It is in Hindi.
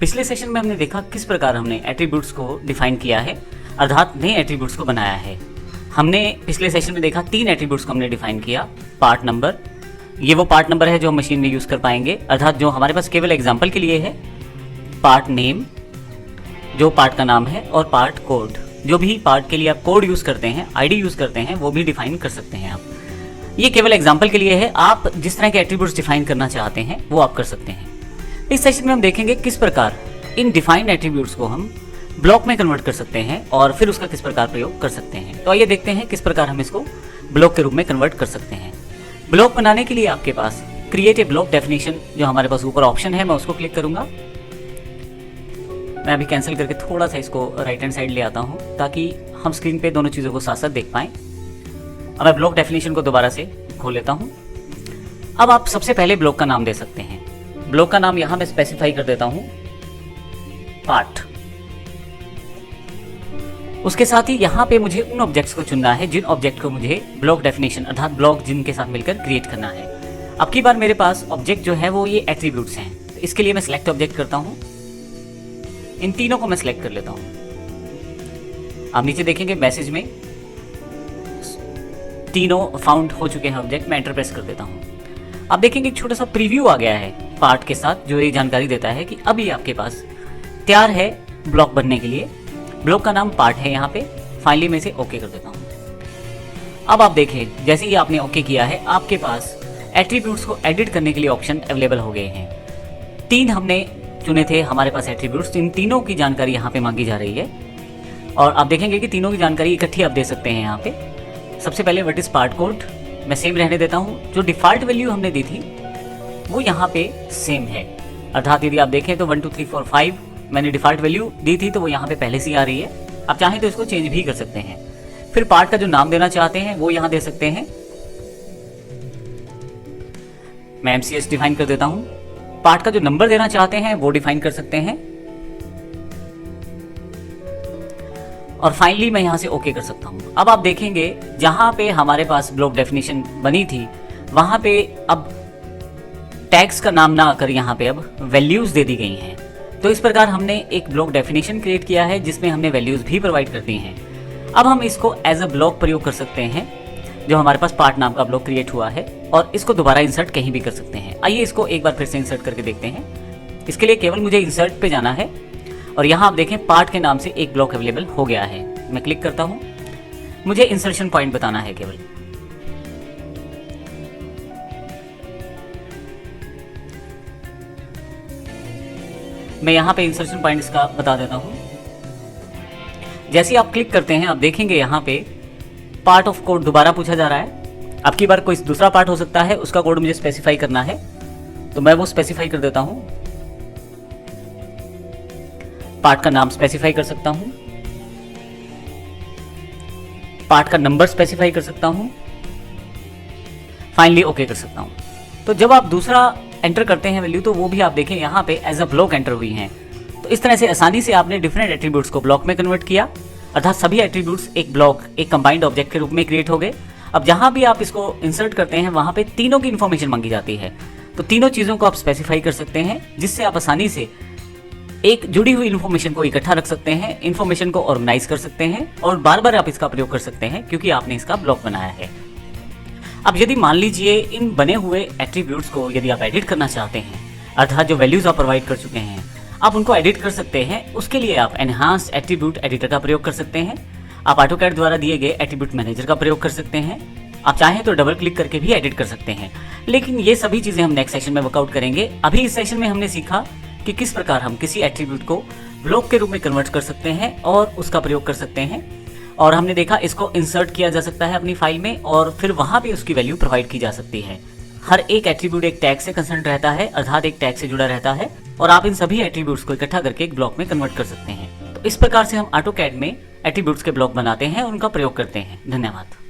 पिछले सेशन में हमने देखा किस प्रकार हमने एट्रीब्यूट्स को डिफाइन किया है, अर्थात नए एट्रीब्यूट्स को बनाया है। हमने पिछले सेशन में देखा 3 एट्रीब्यूट्स को हमने डिफाइन किया। पार्ट नंबर, ये वो पार्ट नंबर है जो हम मशीन में यूज़ कर पाएंगे, अर्थात जो हमारे पास केवल एग्जाम्पल के लिए है। पार्ट नेम, जो पार्ट का नाम है, और पार्ट कोड, जो भी पार्ट के लिए आप कोड यूज़ करते हैं, आईडी यूज़ करते हैं, वो भी डिफाइन कर सकते हैं आप। ये केवल एग्जाम्पल के लिए है, आप जिस तरह के एट्रीब्यूट्स डिफाइन करना चाहते हैं वो आप कर सकते हैं। इस सेशन में हम देखेंगे किस प्रकार इन डिफाइंड एट्रीब्यूट्स को हम ब्लॉक में कन्वर्ट कर सकते हैं और फिर उसका किस प्रकार प्रयोग कर सकते हैं। तो आइए देखते हैं किस प्रकार हम इसको ब्लॉक के रूप में कन्वर्ट कर सकते हैं। ब्लॉक बनाने के लिए आपके पास क्रिएट ए ब्लॉक डेफिनेशन, जो हमारे पास ऊपर ऑप्शन है, मैं उसको क्लिक करूंगा। मैं अभी कैंसिल करके थोड़ा सा इसको राइट हैंड साइड ले आता हूं ताकि हम स्क्रीन पे दोनों चीज़ों को साथ साथ देख पाएं। अब मैं ब्लॉक डेफिनेशन को दोबारा से खोल लेता हूं। अब आप सबसे पहले ब्लॉक का नाम दे सकते हैं। ब्लॉक का नाम यहां मैं स्पेसिफाई कर देता हूं, पार्ट। उसके साथ ही यहाँ पे मुझे उन ऑब्जेक्ट्स को चुनना है जिन ऑब्जेक्ट को मुझे ब्लॉक डेफिनेशन अर्थात ब्लॉक जिनके साथ मिलकर क्रिएट करना है। अब की बार मेरे पास ऑब्जेक्ट जो है वो ये एट्रीब्यूट्स हैं, तो इसके लिए मैं सिलेक्ट ऑब्जेक्ट करता हूँ। इन तीनों को मैं सिलेक्ट कर लेता हूँ। आप नीचे देखेंगे मैसेज में तीनों फाउंड हो चुके हैं ऑब्जेक्ट। मैं एंटर प्रेस कर देता हूँ। आप देखेंगे एक छोटा सा प्रीव्यू आ गया है पार्ट के साथ, जो ये जानकारी देता है कि अभी आपके पास तैयार है ब्लॉक बनने के लिए। ब्लॉक का नाम पार्ट है यहाँ पे। फाइनली मैं इसे ओके कर देता हूँ। अब आप देखें, जैसे ही आपने ओके किया है, आपके पास एट्रीब्यूट्स को एडिट करने के लिए ऑप्शन अवेलेबल हो गए हैं। 3 हमने चुने थे हमारे पास एट्रीब्यूट्स, इन तीनों की जानकारी यहाँ पे मांगी जा रही है और आप देखेंगे कि तीनों की जानकारी इकट्ठी आप दे सकते हैं यहाँ पे। सबसे पहले व्हाट इज पार्ट कोड, मैं सेम रहने देता हूँ। जो डिफॉल्ट वैल्यू हमने दी थी वो यहाँ पे सेम है, अर्थात यदि आप देखें तो 1 2 3 4 5 मैंने डिफॉल्ट वैल्यू दी थी तो वो यहाँ पे पहले से आ रही है। आप चाहें तो इसको चेंज भी कर सकते हैं। फिर पार्ट का जो नाम देना चाहते हैं वो यहाँ दे सकते हैं। मैं MCS डिफाइन कर देता हूँ। पार्ट का जो नंबर देना चाहते हैं वो डिफाइन कर सकते हैं और फाइनली मैं यहाँ से ओके कर सकता हूँ। अब आप देखेंगे जहाँ पे हमारे पास ब्लॉक डेफिनेशन बनी थी वहाँ पे अब टैग्स का नाम ना आकर यहाँ पे अब वैल्यूज दे दी गई हैं। तो इस प्रकार हमने एक ब्लॉक डेफिनेशन क्रिएट किया है जिसमें हमने वैल्यूज भी प्रोवाइड कर दी हैं। अब हम इसको एज अ ब्लॉक प्रयोग कर सकते हैं, जो हमारे पास पार्ट नाम का ब्लॉक क्रिएट हुआ है, और इसको दोबारा इंसर्ट कहीं भी कर सकते हैं। आइए इसको एक बार फिर से इंसर्ट करके देखते हैं। इसके लिए केवल मुझे इंसर्ट पे जाना है और यहाँ आप देखें पार्ट के नाम से एक ब्लॉक अवेलेबल हो गया है। मैं क्लिक करता हूँ। मुझे इंसर्शन पॉइंट बताना है केवल। मैं यहाँ पे इंसर्शन पॉइंट इसका बता देता हूँ। जैसे ही आप क्लिक करते हैं आप देखेंगे यहाँ पे पार्ट ऑफ कोड दोबारा पूछा जा रहा है। अब की बार कोई दूसरा पार्ट हो सकता है, उसका कोड मुझे स्पेसिफाई करना है, तो मैं वो स्पेसिफाई कर देता हूँ। पार्ट का नाम स्पेसिफाई कर सकता हूँ, पार्ट का नंबर स्पेसिफाई कर सकता हूँ, फाइनली ओके कर सकता हूँ। तो जब आप दूसरा एंटर करते हैं वैल्यू, तो वो भी आप देखें यहाँ पे एज अ ब्लॉक एंटर हुई हैं। तो इस तरह से आसानी से आपने डिफरेंट एट्रीब्यूट्स को ब्लॉक में कन्वर्ट किया, अर्थात सभी एट्रीब्यूट्स एक ब्लॉक, एक कंबाइंड ऑब्जेक्ट के रूप में क्रिएट हो गए। अब जहाँ भी आप इसको इंसर्ट करते हैं वहाँ पे तीनों की इन्फॉर्मेशन मांगी जाती है, तो तीनों चीज़ों को आप स्पेसिफाई कर सकते हैं, जिससे आप आसानी से एक जुड़ी हुई इन्फॉर्मेशन को इकट्ठा रख सकते हैं, इन्फॉर्मेशन को ऑर्गेनाइज कर सकते हैं और बार बार आप इसका प्रयोग कर सकते हैं क्योंकि आपने इसका ब्लॉक बनाया है। अब यदि मान लीजिए इन बने हुए एट्रीब्यूट्स को यदि आप एडिट करना चाहते हैं, अर्थात जो वैल्यूज आप प्रोवाइड कर चुके हैं आप उनको एडिट कर सकते हैं। उसके लिए आप एनहांस्ड एट्रीब्यूट एडिटर का प्रयोग कर सकते हैं। आप ऑटोकैड द्वारा दिए गए एट्रीब्यूट मैनेजर का प्रयोग कर सकते हैं। आप चाहें तो डबल क्लिक करके भी एडिट कर सकते हैं, लेकिन ये सभी चीज़ें हम नेक्स्ट सेशन में वर्कआउट करेंगे। अभी इस सेशन में हमने सीखा कि किस प्रकार हम किसी एट्रीब्यूट को ब्लॉक के रूप में कन्वर्ट कर सकते हैं और उसका प्रयोग कर सकते हैं। और हमने देखा इसको इंसर्ट किया जा सकता है अपनी फाइल में और फिर वहाँ पे उसकी वैल्यू प्रोवाइड की जा सकती है। हर एक एट्रीब्यूट एक टैग से कंसर्न रहता है, अर्थात एक टैग से जुड़ा रहता है, और आप इन सभी एट्रीब्यूट्स को इकट्ठा करके एक ब्लॉक में कन्वर्ट कर सकते हैं। तो इस प्रकार से हम ऑटोकैड में एट्रीब्यूट्स के ब्लॉक बनाते हैं और उनका प्रयोग करते हैं। धन्यवाद।